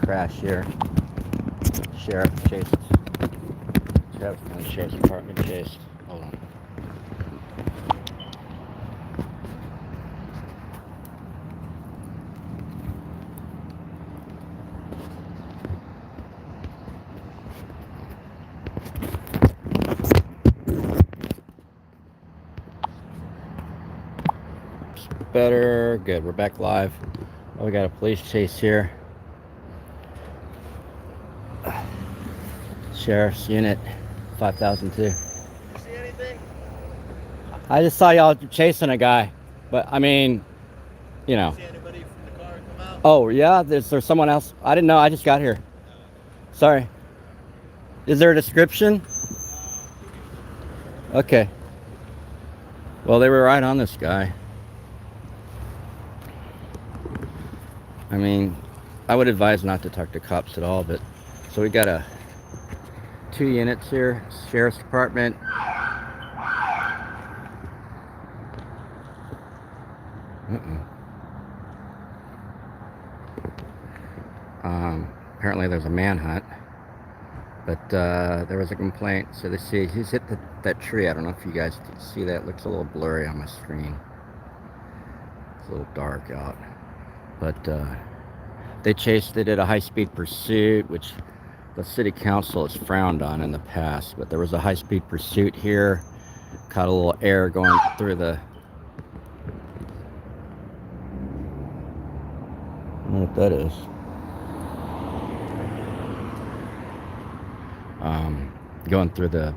crash here. Sheriff chased. Sheriff's department chased. Hold on. Better. Good. We're back live. Oh, we got a police chase here. Sheriff's Unit 5002. You see anything? I just saw y'all chasing a guy, but I mean, you know. See anybody from the car come out? Oh yeah, is there someone else? I didn't know. I just got here. Sorry. Is there a description? Okay. Well, they were right on this guy. I mean, I would advise not to talk to cops at all, but so we got 2 units here, Sheriff's Department. Apparently there's a manhunt, but there was a complaint. So they see he's hit that tree. I don't know if you guys can see that. It looks a little blurry on my screen. It's a little dark out. But they did a high-speed pursuit, which the city council has frowned on in the past. But there was a high-speed pursuit here. Caught a little air going through the... I don't know what that is. Going through the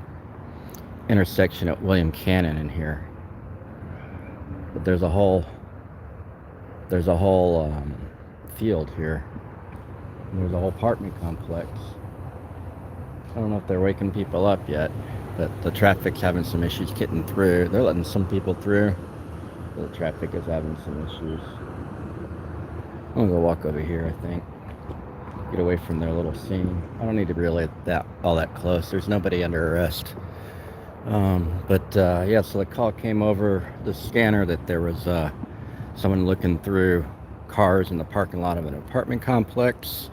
intersection at William Cannon in here. But there's a whole field here. There's a whole apartment complex. I don't know if they're waking people up yet, but the traffic's having some issues getting through. They're letting some people through, but the traffic is having some issues. I'm gonna go walk over here, I think. Get away from their little scene. I don't need to relay all that close. There's nobody under arrest. Yeah, so the call came over the scanner that there was someone looking through cars in the parking lot of an apartment complex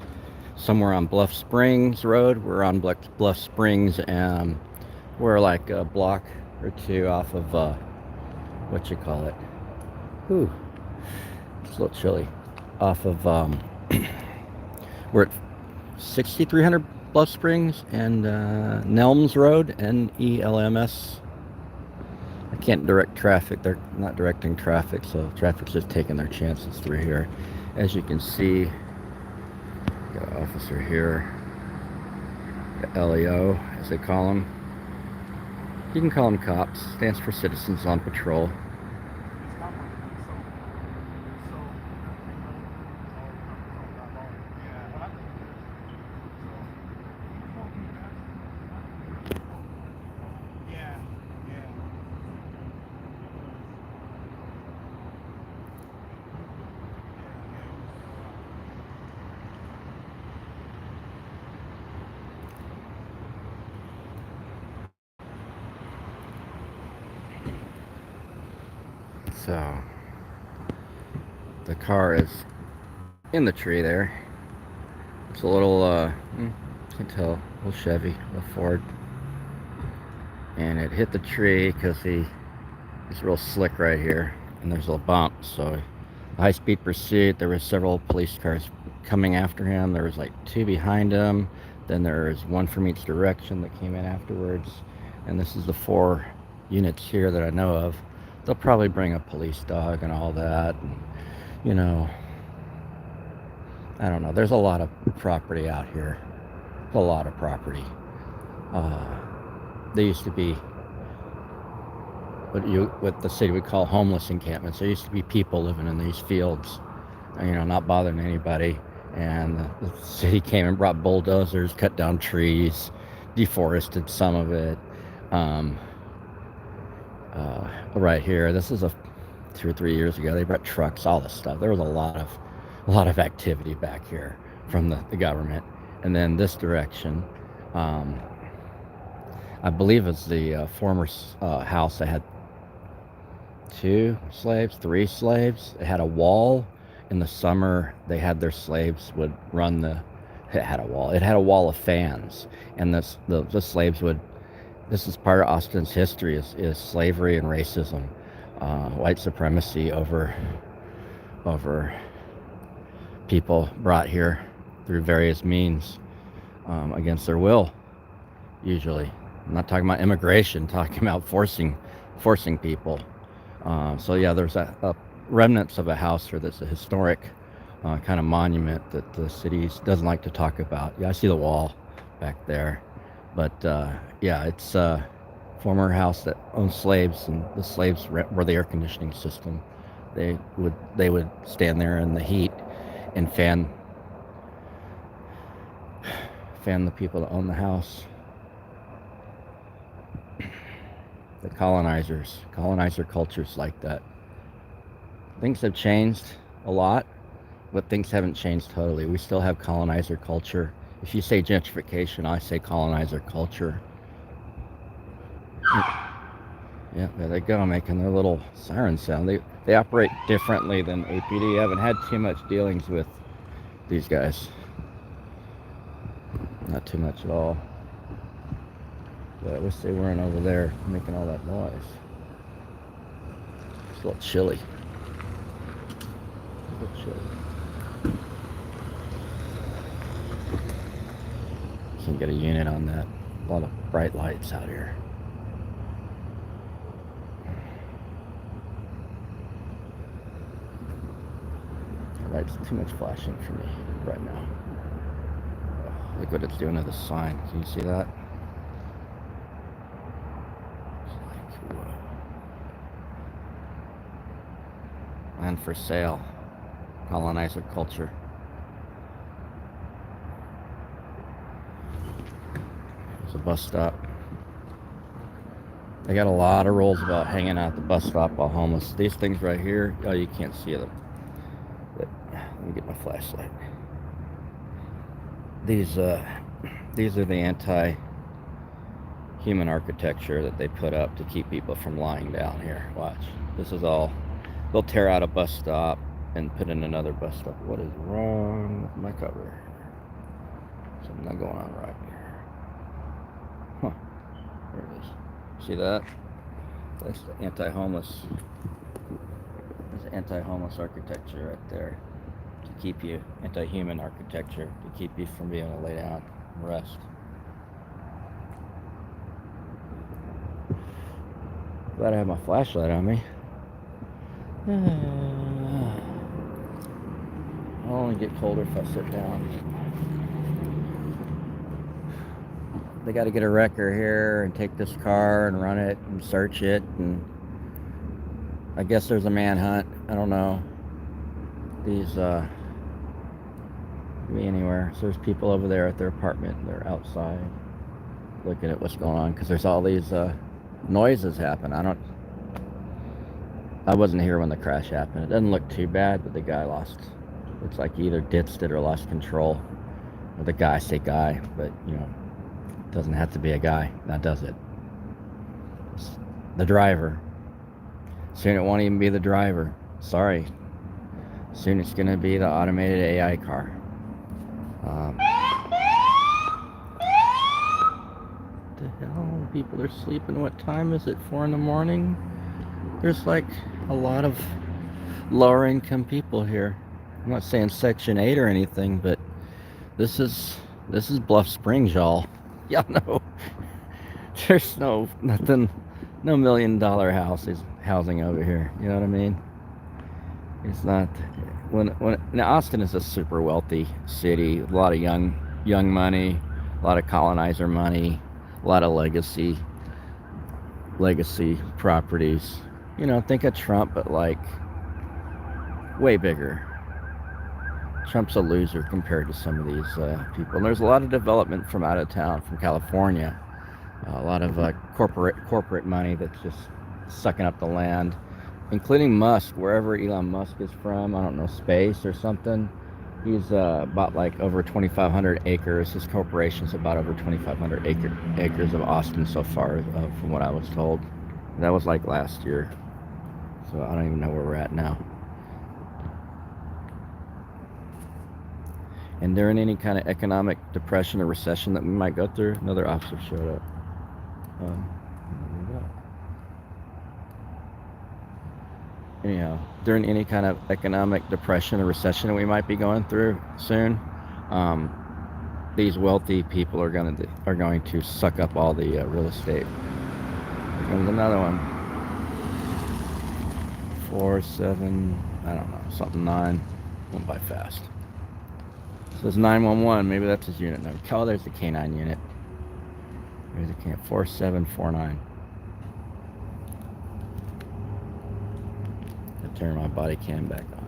somewhere on Bluff Springs Road. We're on Bluff Springs, and we're like a block or 2 off of what you call it. Ooh, it's a little chilly. Off of we're at 6300 Bluff Springs and Nelms Road, N-E-L-M-S. I can't direct traffic. They're not directing traffic, so traffic's just taking their chances through here. As you can see, got an officer here, the LEO, as they call them. You can call them cops. Stands for Citizens on Patrol. So the car is in the tree there. It's a little you can tell, a little Chevy, a Ford, and it hit the tree because it's real slick right here, and there's a bump. So high-speed pursuit. There was several police cars coming after him. There was like 2 behind him, then there's 1 from each direction that came in afterwards, and this is the 4 units here that I know of. They'll probably bring a police dog and all that, and, you know, I don't know. There's a lot of property out here. A lot of property. There used to be what the city would call homeless encampments. There used to be people living in these fields, you know, not bothering anybody. And the city came and brought bulldozers, cut down trees, deforested some of it. Right here, this is 2 or 3 years ago. They brought trucks, all this stuff. There was a lot of activity back here from the government. And then this direction, I believe it's the former house that had 2 slaves, 3 slaves. It had a wall. In the summer, they had their slaves would run It had a wall. It had a wall of fans, and the slaves would. This is part of Austin's history: is slavery and racism, white supremacy over people brought here through various means, against their will. Usually, I'm not talking about immigration. Talking about forcing people. So yeah, there's a remnants of a house here that's a historic kind of monument that the city doesn't like to talk about. Yeah, I see the wall back there, but yeah, it's a former house that owned slaves, and the slaves were the air conditioning system. They would stand there in the heat and fan the people that own the house. The colonizer cultures like that. Things have changed a lot, but things haven't changed totally. We still have colonizer culture. If you say gentrification, I say colonizer culture. Yeah, there they go, making their little siren sound. They operate differently than APD. I haven't had too much dealings with these guys. Not too much at all. But I wish they weren't over there making all that noise. It's a little chilly. A little chilly. Can't get a unit on that. A lot of bright lights out here. It's too much flashing for me right now. Look what it's doing to the sign. Can you see that? It's like, whoa. Land for sale. Colonizer culture. There's a bus stop. They got a lot of rules about hanging out at the bus stop while homeless. These things right here, oh, you can't see them. But let me get my flashlight. These are the anti-human architecture that they put up to keep people from lying down here. Watch. This is all. They'll tear out a bus stop and put in another bus stop. What is wrong with my cover? Something not going on right here. Huh. There it is. See that? That's the anti-homeless. There's anti-homeless architecture right there. To keep you, anti-human architecture, to keep you from being able to lay down and rest. Glad I have my flashlight on me. I'll only get colder if I sit down. They got to get a wrecker here and take this car and run it and search it, and I guess there's a manhunt. I don't know. These could be anywhere. So there's people over there at their apartment. They're outside looking at what's going on because there's all these noises happen. I wasn't here when the crash happened. It doesn't look too bad, but the guy looks like he either ditched it or lost control. Or the guy, say guy, but you know, it doesn't have to be a guy. Now does it? It's the driver. Soon it won't even be the driver. Sorry. Soon it's going to be the automated AI car. The hell? People are sleeping. What time is it? 4 in the morning? There's like a lot of lower income people here. I'm not saying Section 8 or anything, but this is Bluff Springs, y'all. Y'all know there's nothing, no $1 million housing over here. You know what I mean? It's not. Now Austin is a super wealthy city. A lot of young money, a lot of colonizer money, a lot of legacy properties. You know, think of Trump, but like way bigger. Trump's a loser compared to some of these people. And there's a lot of development from out of town, from California. A lot of corporate money that's just sucking up the land, including Musk, wherever Elon Musk is from. I don't know, space or something. He's bought like over 2,500 acres. His corporation's about over 2,500 acres of Austin so far, from what I was told. That was like last year. So I don't even know where we're at now. And during any kind of economic depression or recession that we might go through, another officer showed up. Anyhow, during any kind of economic depression or recession that we might be going through soon, these wealthy people are going to suck up all the real estate. Here comes another one. 4, 7, I don't know, something 9. Went by fast. It says 911. Maybe that's his unit number. Oh, there's the K9 unit. There's the K9. 4749. I turn my body cam back on.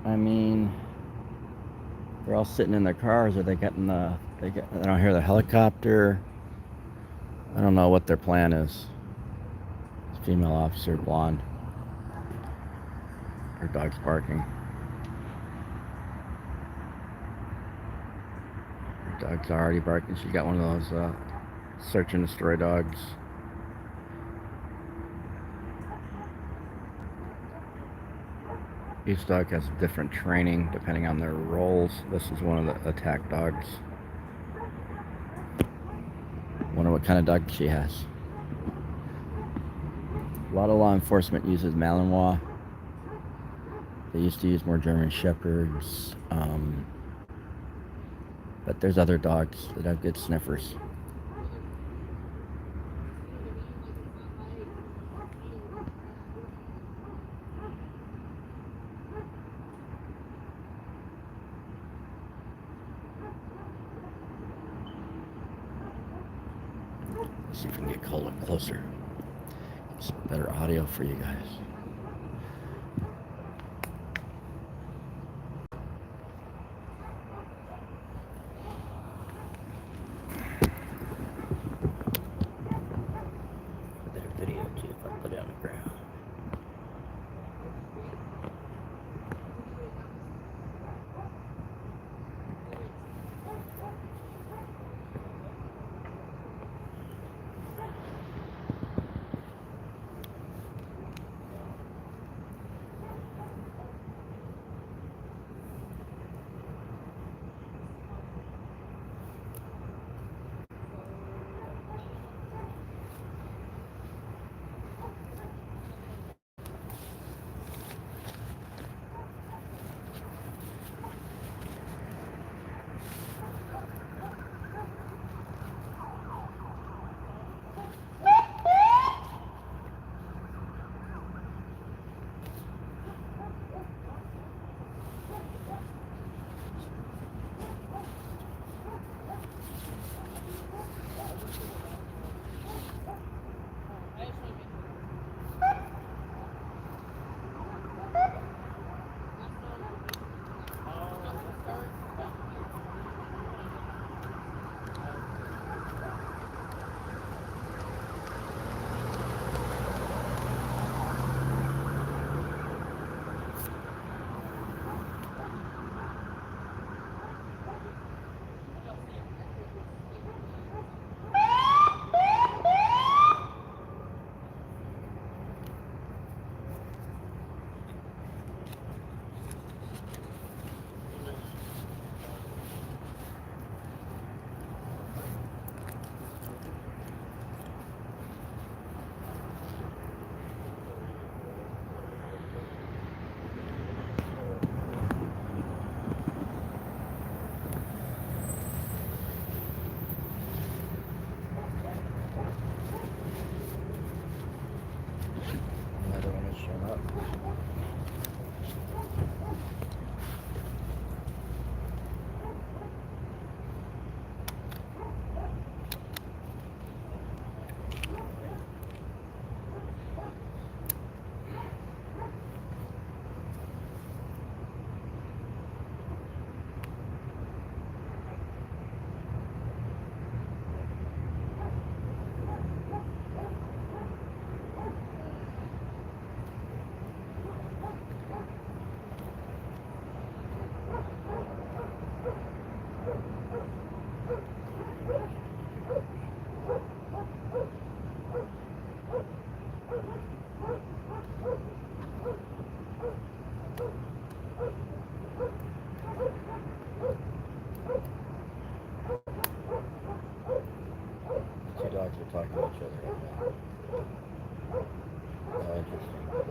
I mean, they're all sitting in their cars. Are they getting the? I don't hear the helicopter. I don't know what their plan is. Female officer, blonde. Her dog's barking. Her dog's already barking. She's got one of those search and destroy dogs. Each dog has different training depending on their roles. This is one of the attack dogs. Wonder what kind of dog she has. A lot of law enforcement uses Malinois. They used to use more German Shepherds. But there's other dogs that have good sniffers. Let's see if we can get closer. Get some better audio for you guys. Better video too if I put it on the ground.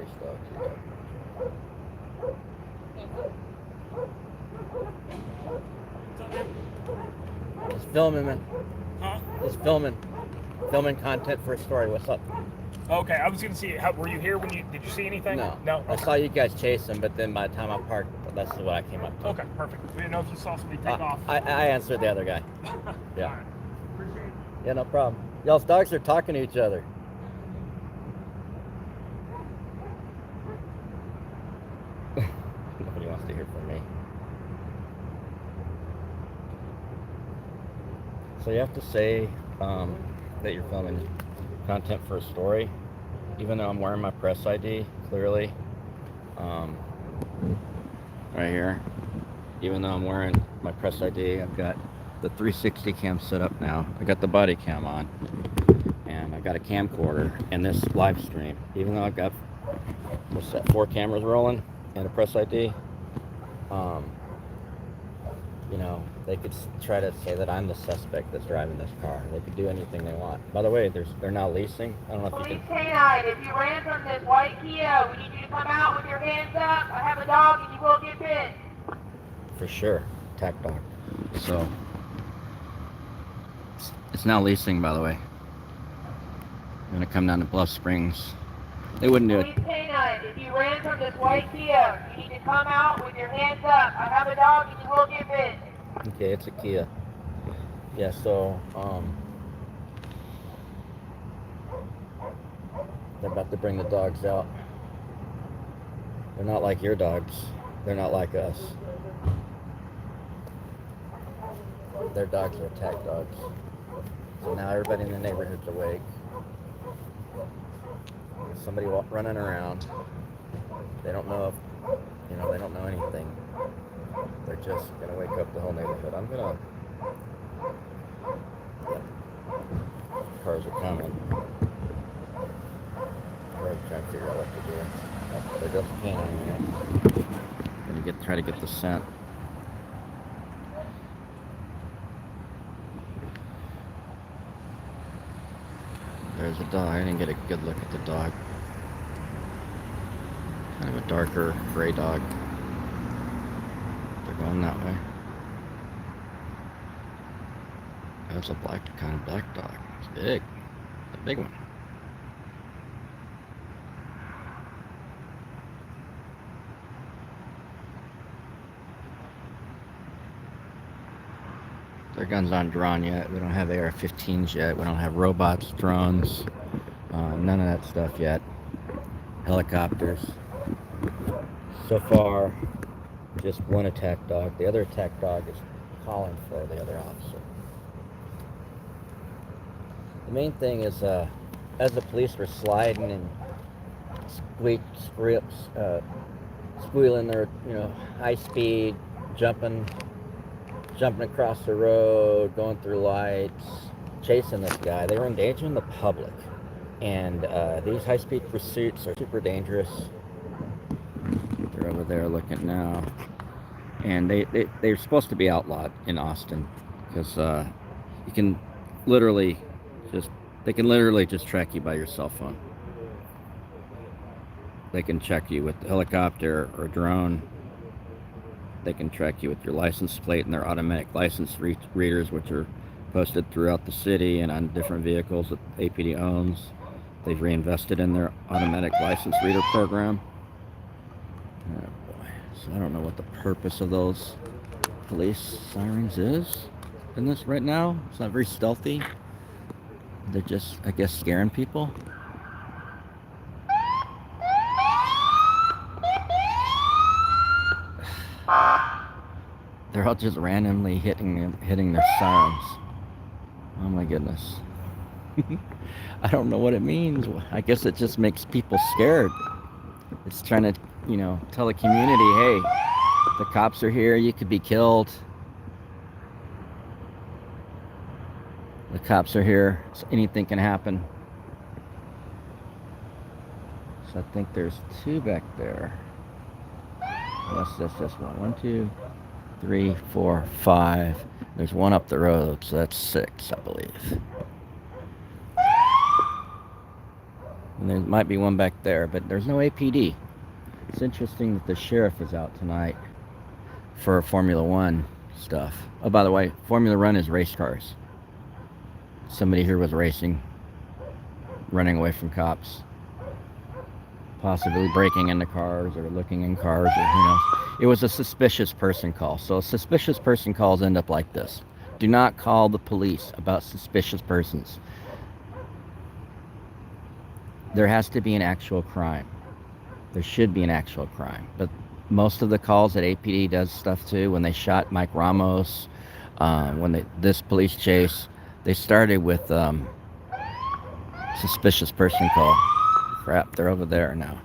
police dogs. Just filming, man. Huh? Just filming content for a story. What's up? Okay, I was gonna see. Were you here when did you see anything? No. No. I saw you guys chase him, but then by the time I parked, that's what I came up to. Okay, perfect. We didn't know if you saw somebody take off. I answered the other guy. Yeah. All right. Appreciate it. Yeah, no problem. Y'all's dogs are talking to each other. Nobody wants to hear from me. So you have to say that you're filming content for a story, even though I'm wearing my press ID, clearly. Right here. Even though I'm wearing my press ID, I've got the 360 cam set up now. I got the body cam on. And I got a camcorder in this live stream. Even though I've got, what's that, 4 cameras rolling and a press ID. You know, they could try to say that I'm the suspect that's driving this car. They could do anything they want. By the way, they're now leasing. I don't know if you Police can. K9, if you ran from this white Kia, we need you to come out with your hands up. I have a dog and you will get bit. For sure. Attack dog. So, it's now leasing, by the way. I'm gonna come down to Bluff Springs. They wouldn't do it. Police K9, if you ran from this white Kia, you need to come out with your hands up. I have a dog and you will get bit. Okay, it's a Kia. Yeah, so, they're about to bring the dogs out. They're not like your dogs. They're not like us. Their dogs are attack dogs. So now everybody in the neighborhood's awake. There's somebody running around. They don't know if, they don't know anything. They're just gonna wake up the whole neighborhood. Cars are coming. We're trying to figure out what to do. They're just canning. Gonna try to get the scent. There's a dog. I didn't get a good look at the dog. Kind of a darker gray dog. They're going that way. That's a kind of black dog. It's big. A big one. Their guns aren't drawn yet. We don't have AR-15s yet. We don't have robots, drones, none of that stuff yet. Helicopters. So far, just one attack dog. The other attack dog is calling for the other officer. The main thing is, as the police were sliding and squealing their, high speed, jumping across the road, going through lights, chasing this guy. They were endangering the public. And these high-speed pursuits are super dangerous. They're over there looking now. And they're supposed to be outlawed in Austin. Because they can literally just track you by your cell phone. They can check you with a helicopter or a drone. They can track you with your license plate and their automatic license readers, which are posted throughout the city and on different vehicles that APD owns. They've reinvested in their automatic license reader program. Oh boy. So I don't know what the purpose of those police sirens is in this right now. It's not very stealthy. They're just, I guess, scaring people. They're all just randomly hitting their sirens. Oh my goodness. I don't know what it means. I guess it just makes people scared. It's trying to, tell the community, hey, the cops are here, you could be killed. The cops are here, so anything can happen. So I think there's 2 back there. Unless that's just one. 1, 2, 3, 4, 5. There's 1 up the road, so that's 6, I believe. And there might be one back there, but there's no APD. It's interesting that the sheriff is out tonight for Formula One stuff. Oh, by the way, Formula One is race cars. Somebody here was racing, running away from cops, possibly breaking into cars or looking in cars, or who knows. It was a suspicious person call. So suspicious person calls end up like this. Do not call the police about suspicious persons. There has to be an actual crime. There should be an actual crime. But most of the calls that APD does stuff to, when they shot Mike Ramos, this police chase, they started with suspicious person call. Crap, they're over there now.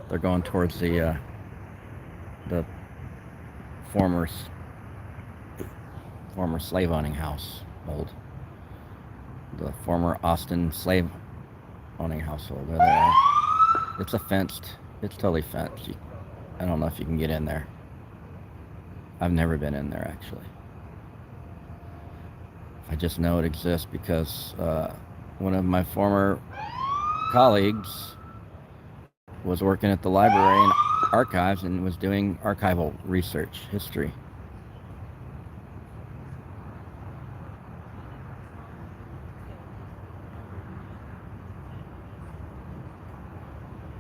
They're going towards the former slave owning house, the former Austin slave owning household. There they are. It's it's totally fenced. I don't know if you can get in there. I've never been in there, actually. I just know it exists because one of my former colleagues was working at the library and archives and was doing archival research, history.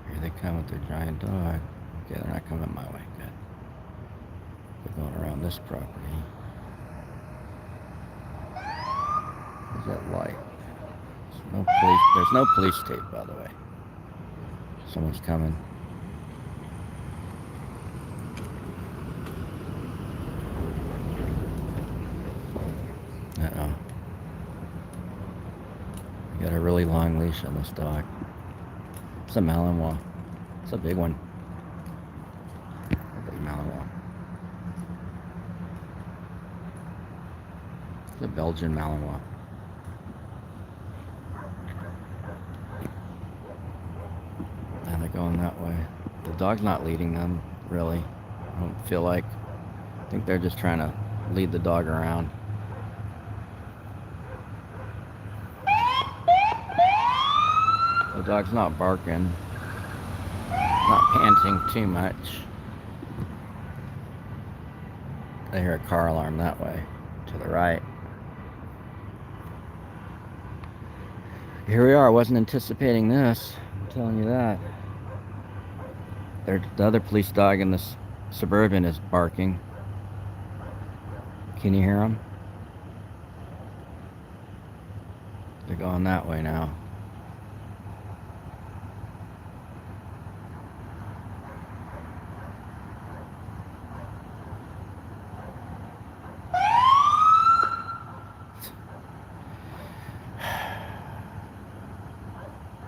Here they come with their giant dog. Okay, they're not coming my way. Good. They're going around this property. Where's that light? There's no police tape, by the way. Someone's coming. Uh-oh. You got a really long leash on this dog. It's a Malinois. It's a big one. A big Malinois. It's a Belgian Malinois. And they're going that way. The dog's not leading them, really. I don't feel like. I think they're just trying to lead the dog around. The dog's not barking, not panting too much. I hear a car alarm that way, to the right. Here we are. I wasn't anticipating this. I'm telling you that. The other police dog in this Suburban is barking. Can you hear him? They're going that way now.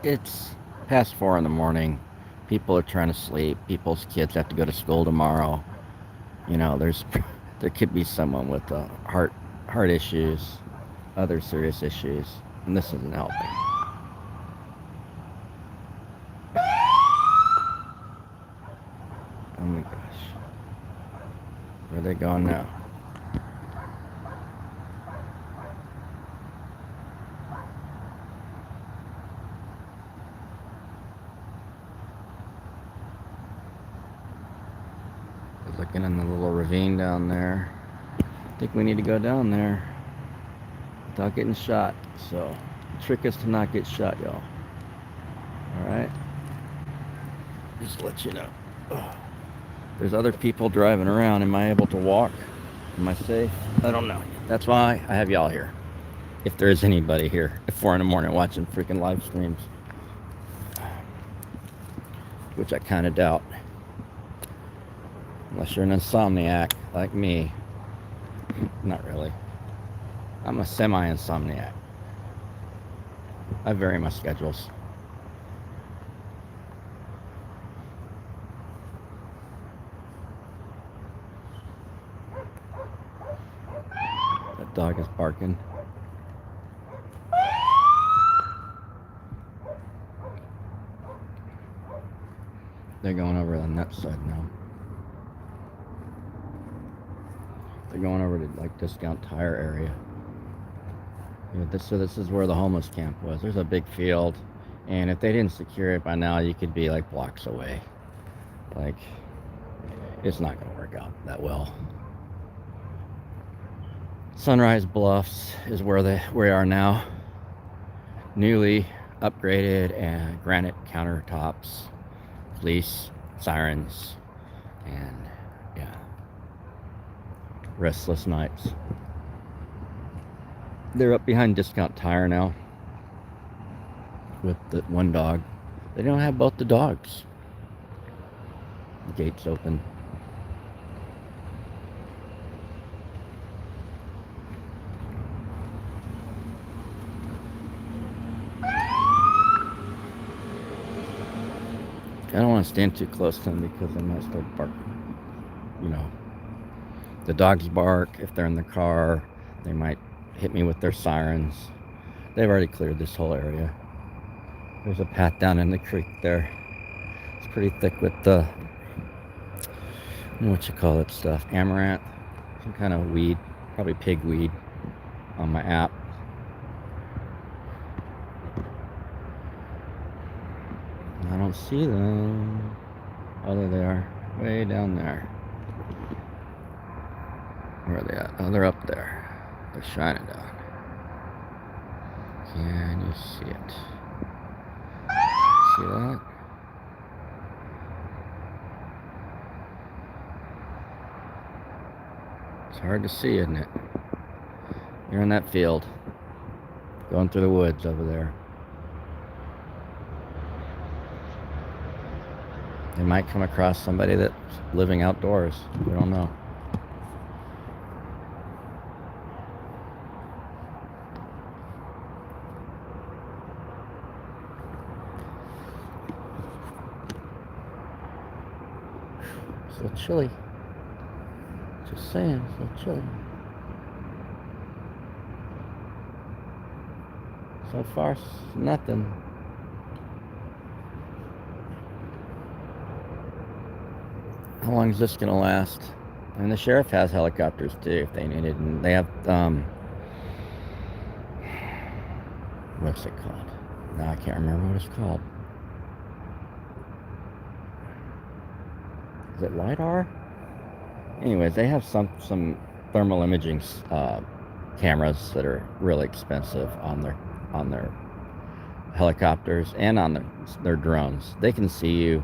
It's past 4 in the morning. People are trying to sleep. People's kids have to go to school tomorrow. You know, there could be someone with heart issues, other serious issues, and this isn't helping. Oh my gosh. Where are they going now? Looking in the little ravine down there. I think we need to go down there without getting shot. So the trick is to not get shot, y'all. Alright? Just to let you know. There's other people driving around. Am I able to walk? Am I safe? I don't know. That's why I have y'all here. If there is anybody here at 4 in the morning watching freaking live streams. Which I kind of doubt. Unless you're an insomniac like me. Not really. I'm a semi-insomniac. I vary my schedules. That dog is barking. They're going over on that side now. They're going over to like Discount Tire area. Yeah, so this is where the homeless camp was. There's a big field. And if they didn't secure it by now, you could be like blocks away. Like, it's not going to work out that well. Sunrise Bluffs is where we are now. Newly upgraded and granite countertops, police, sirens, and yeah, restless nights. They're up behind Discount Tire now with the one dog. They don't have both the dogs. The gate's open. I don't want to stand too close to them because they might start barking. You know, the dogs bark if they're in the car. They might hit me with their sirens. They've already cleared this whole area. There's a path down in the creek there. It's pretty thick with the, what you call it stuff, amaranth, some kind of weed, probably pigweed on my app. I don't see them. Oh, there they are, way down there. Where are they at? Oh, they're up there. They're shining down. Can you see it? See that? It's hard to see, isn't it? You're in that field, going through the woods over there. They might come across somebody that's living outdoors. We don't know. So chilly. Just saying, so chilly. So far, nothing. How long is this gonna last? And the sheriff has helicopters too, if they need it, and they have what's it called? No, I can't remember what it's called. Is it LiDAR? Anyways, they have some thermal imaging cameras that are really expensive on their helicopters and on their drones. They can see you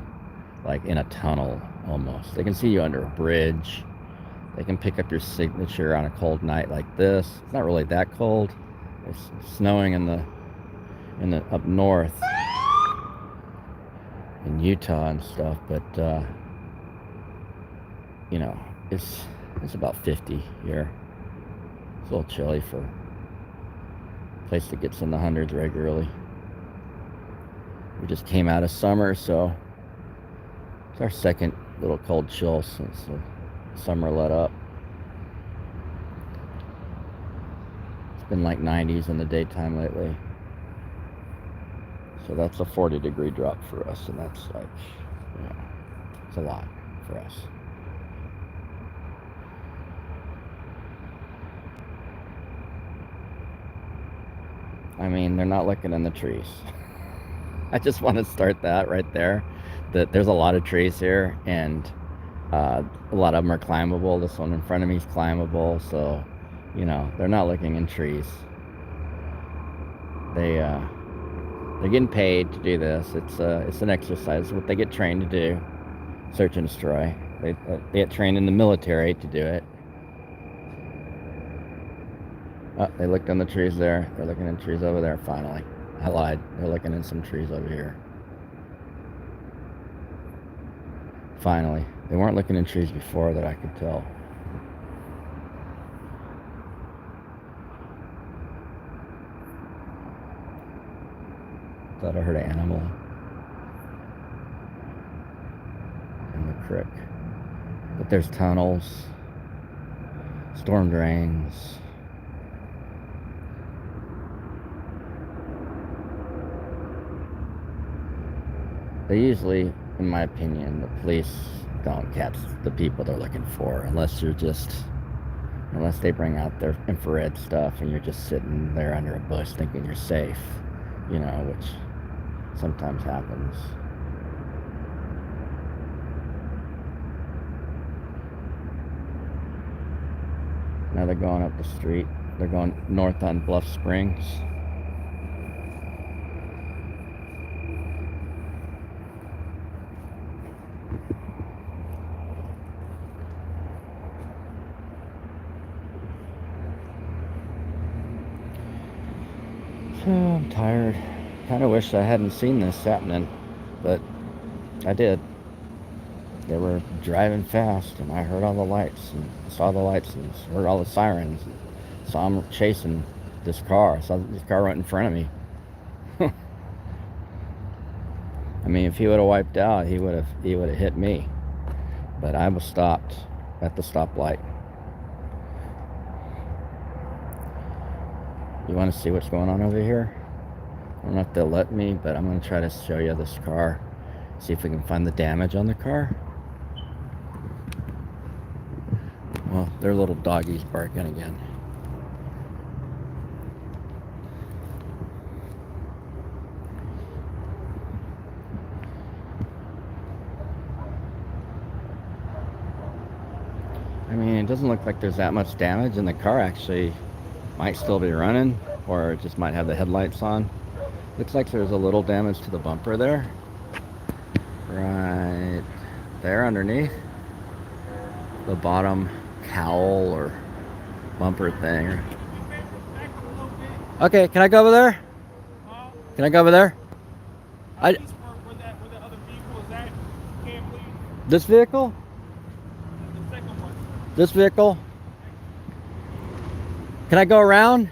like in a tunnel almost. They can see you under a bridge. They can pick up your signature on a cold night like this. It's not really that cold. It's snowing in the up north in Utah and stuff, but you know, it's about 50 here. It's a little chilly for a place that gets in the hundreds regularly. We just came out of summer, so it's our second little cold chill since the summer let up. It's been like 90s in the daytime lately. So that's a 40-degree drop for us, and that's like, you know, it's a lot for us. I mean, they're not looking in the trees. I just want to start that right there. That there's a lot of trees here, and a lot of them are climbable. This one in front of me is climbable, so you know they're not looking in trees. They're getting paid to do this. It's an exercise. It's what they get trained to do. Search and destroy. They get trained in the military to do it. Oh, they looked in the trees there. They're looking in trees over there, finally. I lied. They're looking in some trees over here. Finally. They weren't looking in trees before that I could tell. Thought I heard an animal in the creek. But there's tunnels, storm drains. They usually, in my opinion, the police don't catch the people they're looking for unless they bring out their infrared stuff and you're just sitting there under a bush thinking you're safe, you know, which sometimes happens. Now they're going up the street. They're going north on Bluff Springs. So I'm tired. Kind of wish I hadn't seen this happening, but I did. They were driving fast, and I heard all the lights, and saw the lights, and heard all the sirens. Saw them chasing this car. I saw this car right in front of me. I mean, if he would have wiped out, he would have hit me. But I was stopped at the stoplight. You want to see what's going on over here? I don't know if they'll let me, but I'm going to try to show you this car. See if we can find the damage on the car. Well, their little doggies barking again. I mean, it doesn't look like there's that much damage, and the car actually might still be running, or it just might have the headlights on. Looks like there's a little damage to the bumper there. Right there underneath the bottom cowl or bumper thing. Okay, can I go over there? Can I go over there? This vehicle? This vehicle? Can I go around?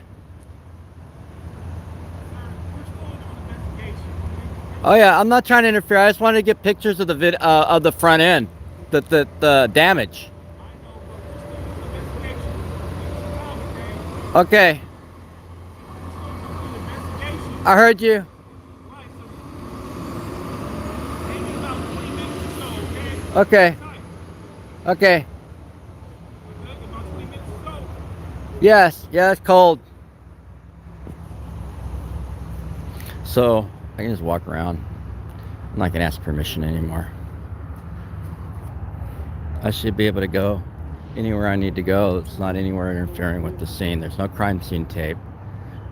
Oh yeah, I'm not trying to interfere. I just wanted to get pictures of the of the front end, the damage. Okay. I heard you. Okay. Okay. Yes, yeah, it's cold. So I can just walk around. I'm not gonna ask permission anymore. I should be able to go anywhere I need to go. It's not anywhere interfering with the scene. There's no crime scene tape.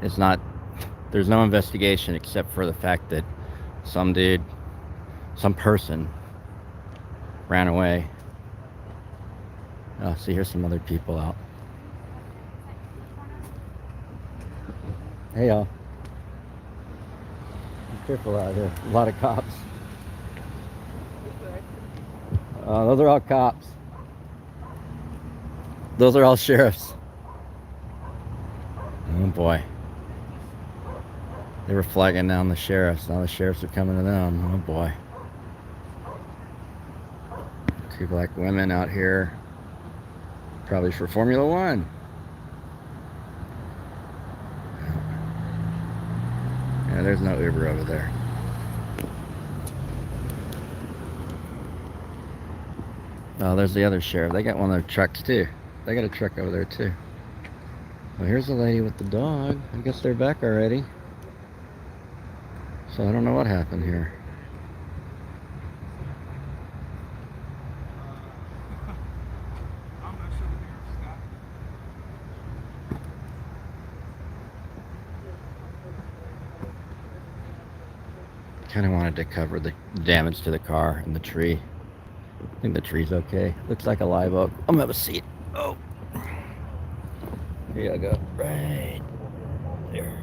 There's no investigation except for the fact that some person ran away. Oh, see, here's some other people out. Hey y'all. Be careful out here. A lot of cops. Those are all cops. Those are all sheriffs. Oh boy. They were flagging down the sheriffs. Now the sheriffs are coming to them. Oh boy. 2 black women out here. Probably for Formula One. Yeah, there's no Uber over there. Oh, there's the other sheriff. They got one of their trucks too. They got a truck over there too. Well, here's the lady with the dog. I guess they're back already. So I don't know what happened here. Kind of wanted to cover the damage to the car and the tree. I think the tree's okay. Looks like a live oak. I'm gonna have a seat. Oh, here I go. Right there.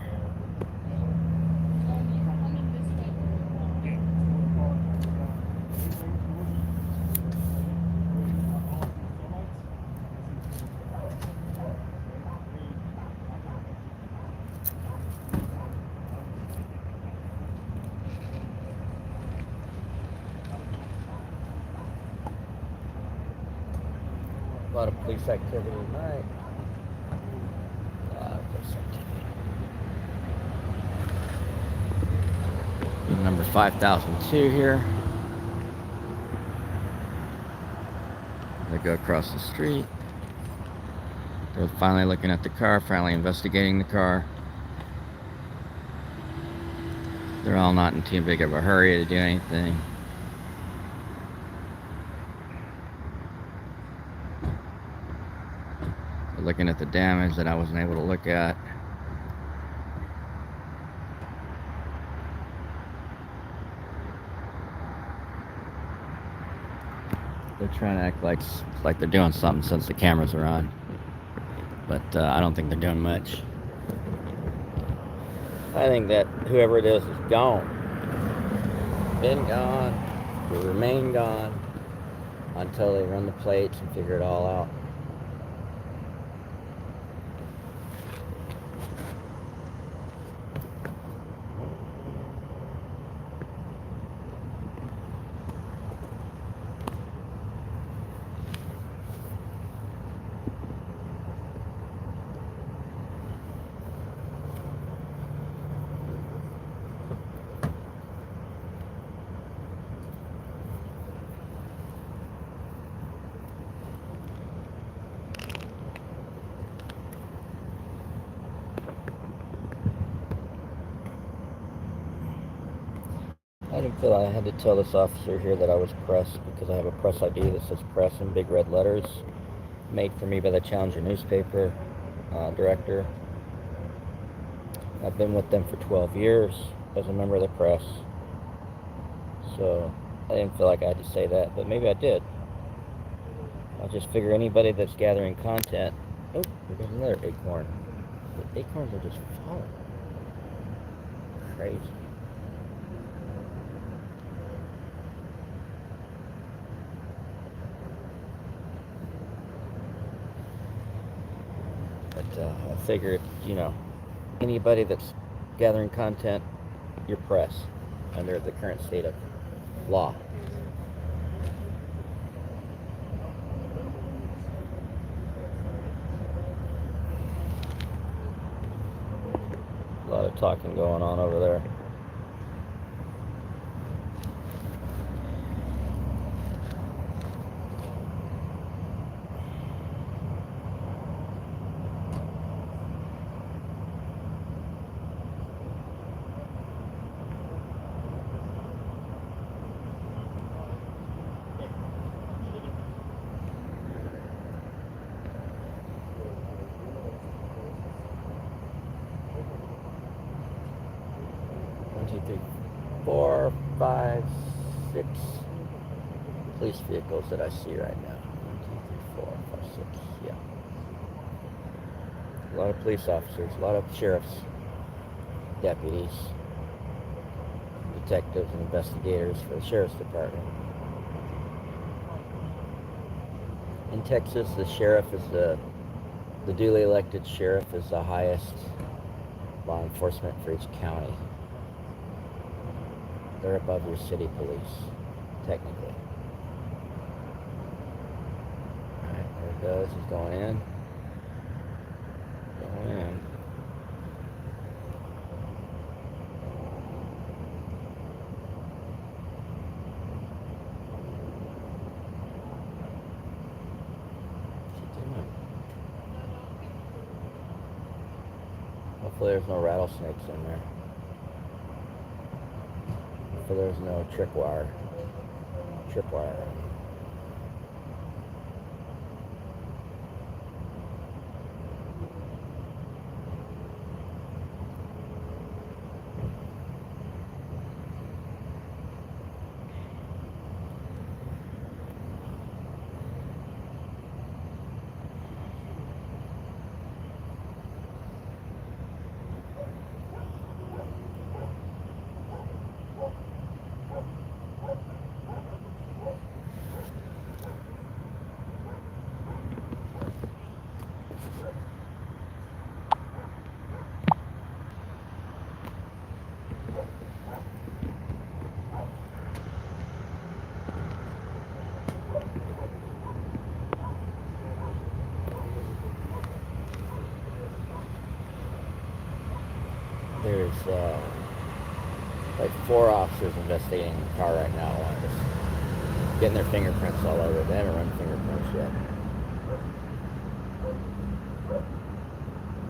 A lot of police activity tonight. A lot of police activity. Number 5002 here. They go across the street. They're finally looking at the car, finally investigating the car. They're all not in too big of a hurry to do anything. They're looking at the damage that I wasn't able to look at. They're trying to act like they're doing something since the cameras are on. But I don't think they're doing much. I think that whoever it is gone. Been gone. Will remain gone until they run the plates and figure it all out. I didn't feel I had to tell this officer here that I was press because I have a press ID that says press in big red letters, made for me by the Challenger newspaper director. I've been with them for 12 years as a member of the press, so I didn't feel like I had to say that, but maybe I did. I just figure anybody that's gathering content. Oh, there's another acorn. The acorns are just falling. Crazy. But I figured, anybody that's gathering content, you're press under the current state of law. A lot of talking going on over there. Two, three, 4, 5, 6 police vehicles that I see right now. 1, 2, 3, 4, 5, 6. Yeah. A lot of police officers, a lot of sheriffs, deputies, detectives, and investigators for the sheriff's department. In Texas, the sheriff is the duly elected sheriff is the highest law enforcement for each county. They're above your city police, technically. Alright, there it goes. He's going in. Going in. What's he doing? Hopefully there's no rattlesnakes in there. So there's no tripwire. There's like 4 officers investigating the car right now. Just getting their fingerprints all over it. They haven't run fingerprints yet.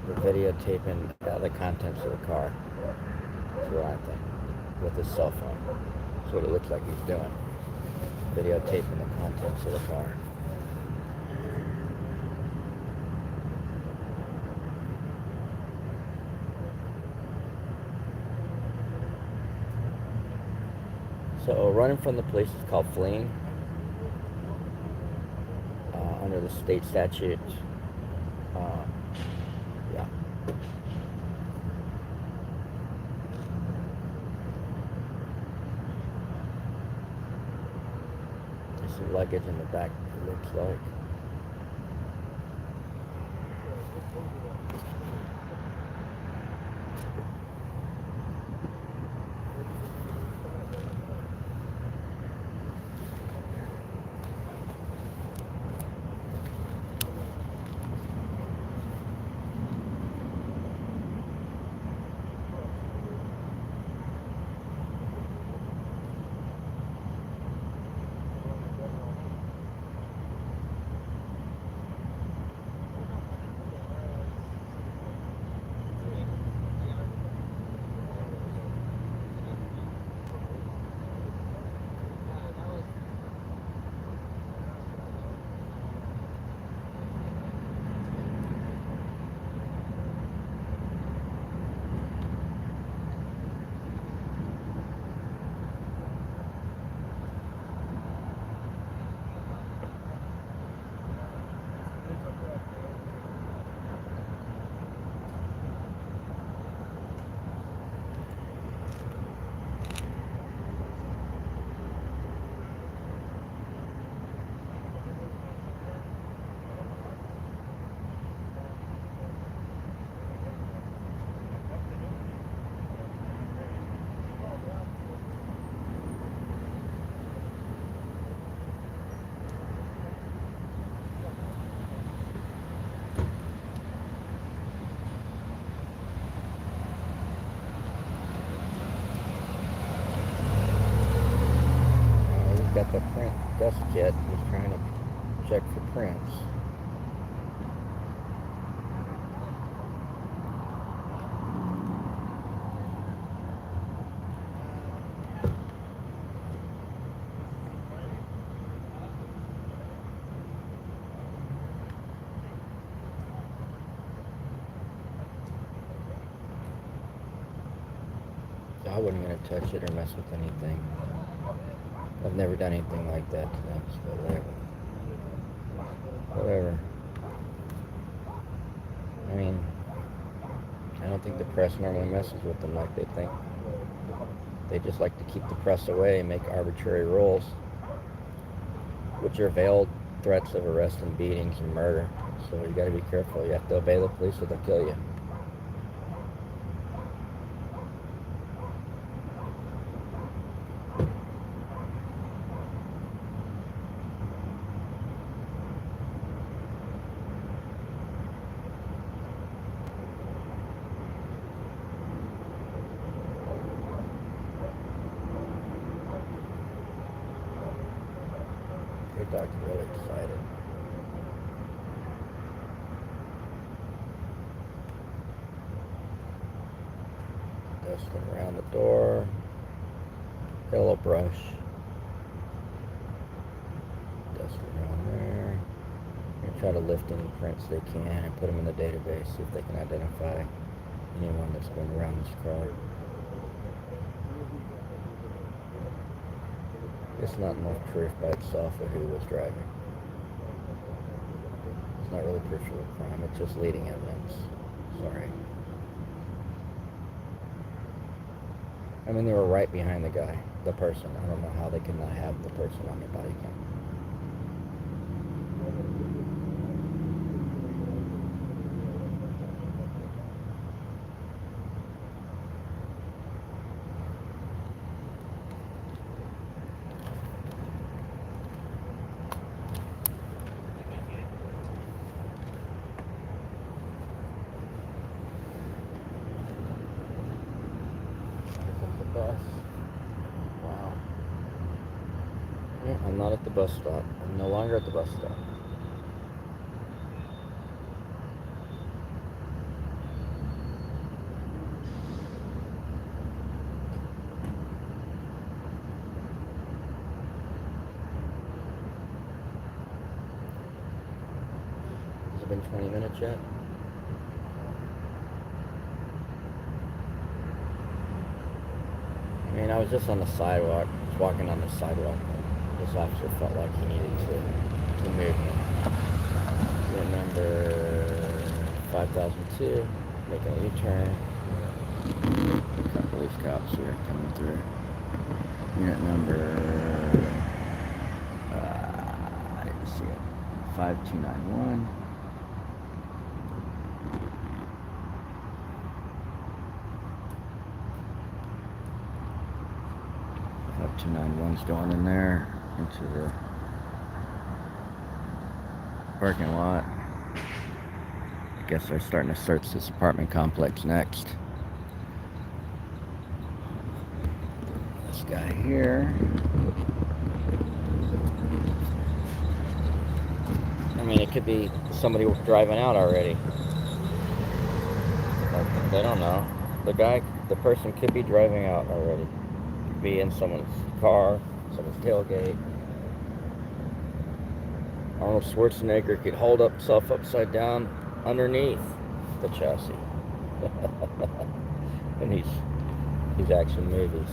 They're videotaping the contents of the car. That's what I think. with his cell phone. That's what it looks like he's doing. Videotaping the contents of the car. So running from the police is called fleeing under the state statute. Yeah. There's some luggage in the back, it looks like. Got the print dust kit. He's trying to check for prints. I wasn't going to touch it or mess with anything. I've never done anything like that to them, so whatever. I mean, I don't think the press normally messes with them like they think. They just like to keep the press away and make arbitrary rules, which are veiled threats of arrest and beatings and murder. So you got to be careful. You have to obey the police or they'll kill you. Dog's really excited. Dusting around the door. Got a little brush. Dusting around there. And try to lift any prints they can and put them in the database, see if they can identify anyone that's been around this car. It's not enough proof by itself of who was driving. It's not really proof of a crime, it's just leading evidence. Sorry. I mean, they were right behind the guy, the person. I don't know how they could not have the person on their body cam. Bus. Wow. Yeah, I'm not at the bus stop. I'm no longer at the bus stop. been 20 minutes yet? I mean, I was just on the sidewalk, just walking on the sidewalk. This officer felt like he needed to move me. Unit number 5002, making a U-turn. Got police cops here coming through. Unit number, I didn't see it, 5291. One's going in there into the parking lot. I guess they're starting to search this apartment complex next. This guy here. I mean, it could be somebody driving out already. They don't know. The person could be driving out already. Be in someone's car, someone's tailgate. Arnold Schwarzenegger could hold up himself upside down underneath the chassis in these action movies.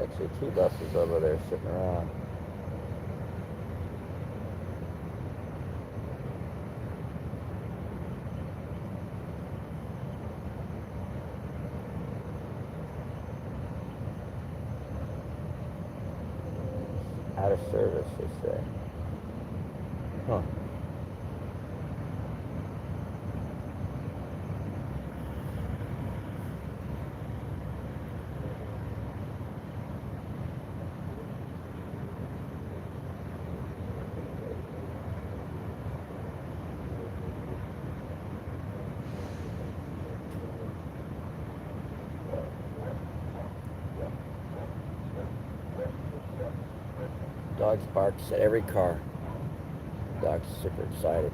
Actually, 2 buses over there sitting around. Out of service, they say. Huh. Dogs barks at every car. Dog's super excited.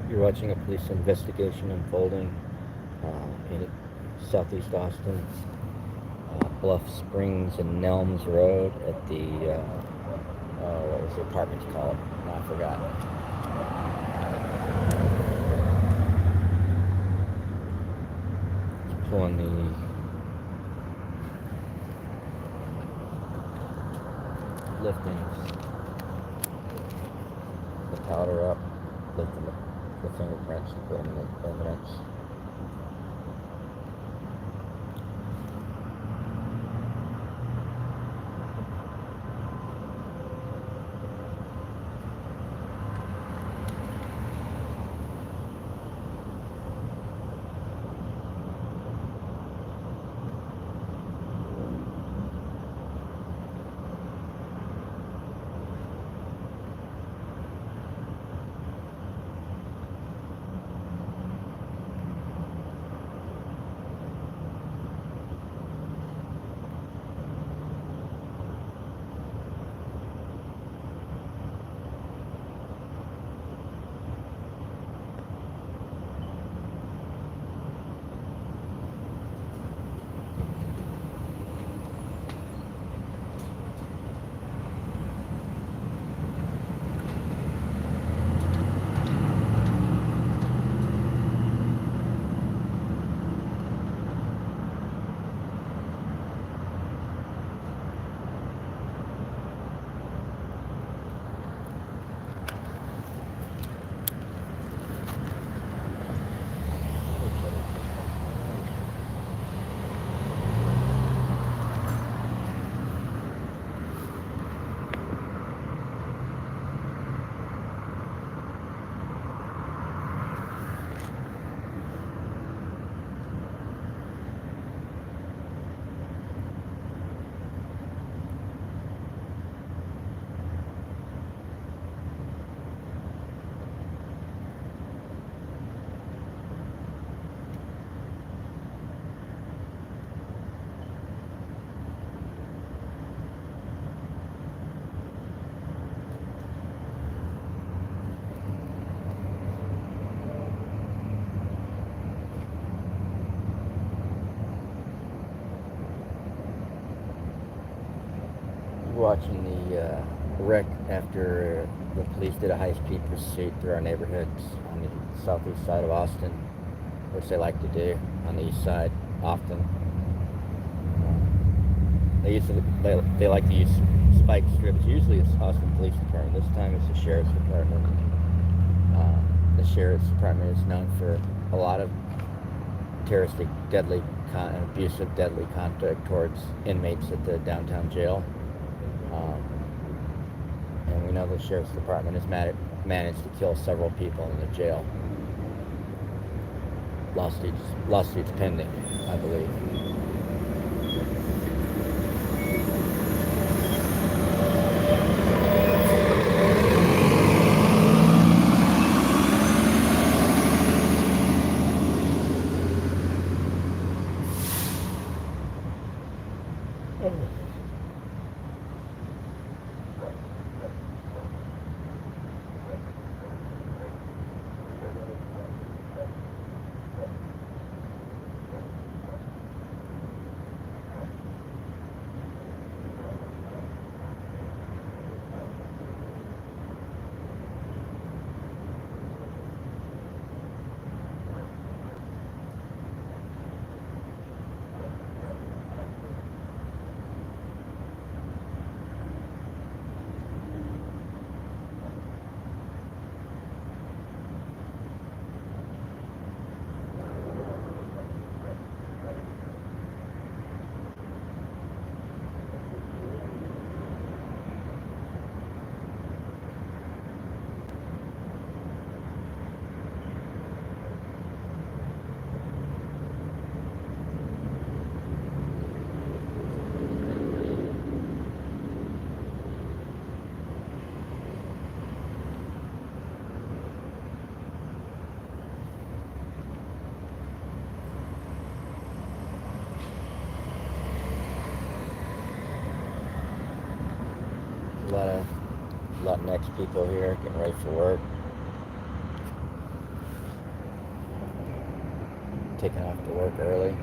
You're watching a police investigation unfolding in southeast Austin, Bluff Springs and Nelms Road at the, what was the apartment called? No, I forgot. It's pulling lifting the powder up, lifting the fingerprints, and putting the evidence. watching the wreck after the police did a high-speed pursuit through our neighborhoods on the southeast side of Austin, which they like to do on the east side often. They like to use spike strips. Usually it's Austin Police Department. This time it's the Sheriff's Department. The Sheriff's Department is known for a lot of terroristic, deadly, abusive, deadly conduct towards inmates at the downtown jail. And we know the Sheriff's Department has managed to kill several people in the jail. Lawsuits pending, I believe. A lot of next people here getting ready for work. Taking off to work early.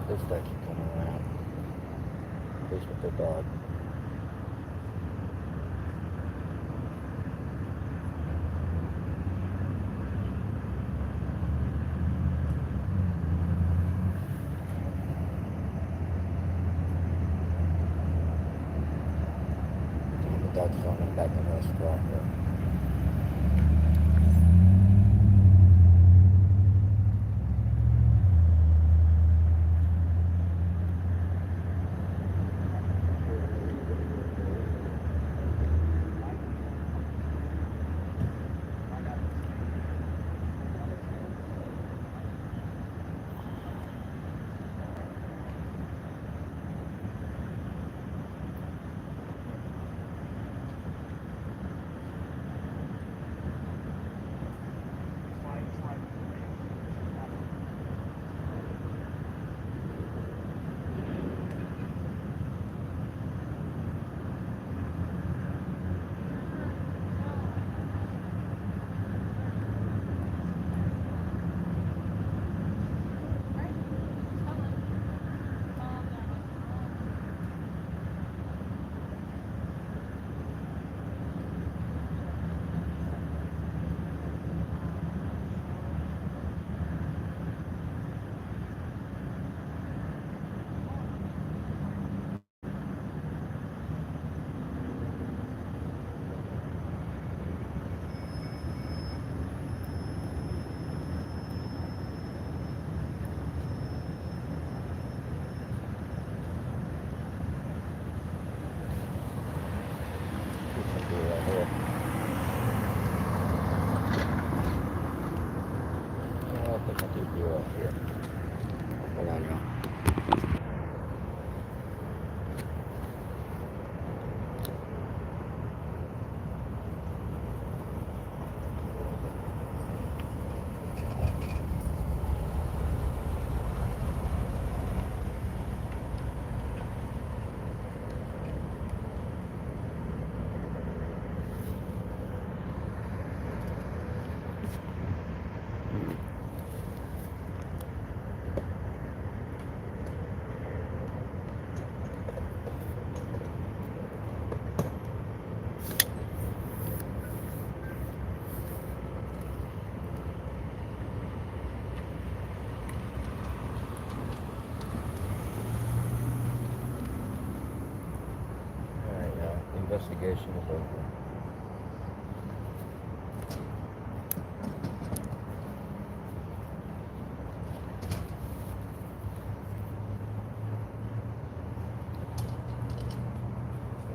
This guy keep coming around. He's with their dog. The dog's going back in the restaurant here. investigation is over.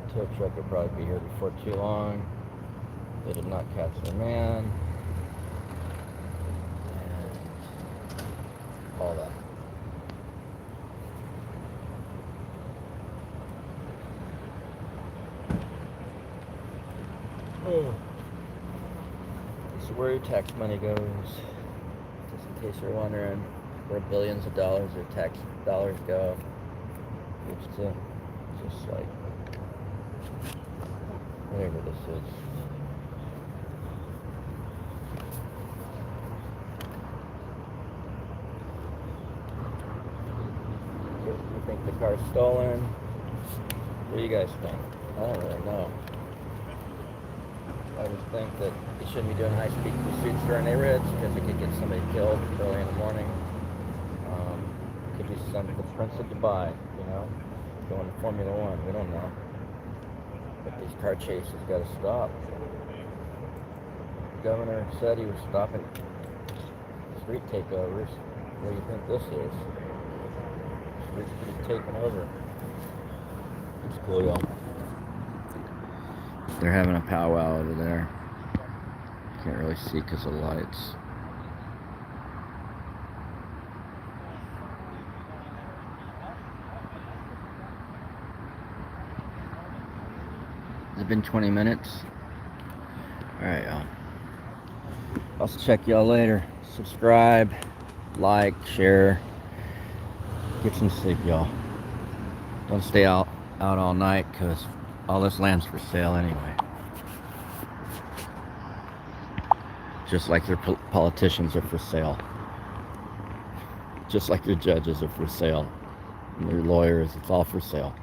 The tow truck will probably be here before too long. They did not catch their man. And all that. This is where your tax money goes. Just in case you're wondering where billions of dollars of tax dollars go. It's just like whatever this is. You think the car's stolen? What do you guys think? I don't really know. I would think that you shouldn't be doing high-speed pursuits during neighborhoods because it could get somebody killed early in the morning. Could be the Prince of Dubai, you know, going to Formula One. We don't know. But these car chases got to stop. The governor said he was stopping street takeovers. What do you think this is? Streets being taken over. It's cool, y'all. They're having a powwow over there. Can't really see because of the lights. Has it been 20 minutes? Alright, y'all. I'll check y'all later. Subscribe, like, share. Get some sleep, y'all. Don't stay out all night because all this land's for sale anyway. Just like their politicians are for sale. Just like their judges are for sale. And their lawyers, it's all for sale.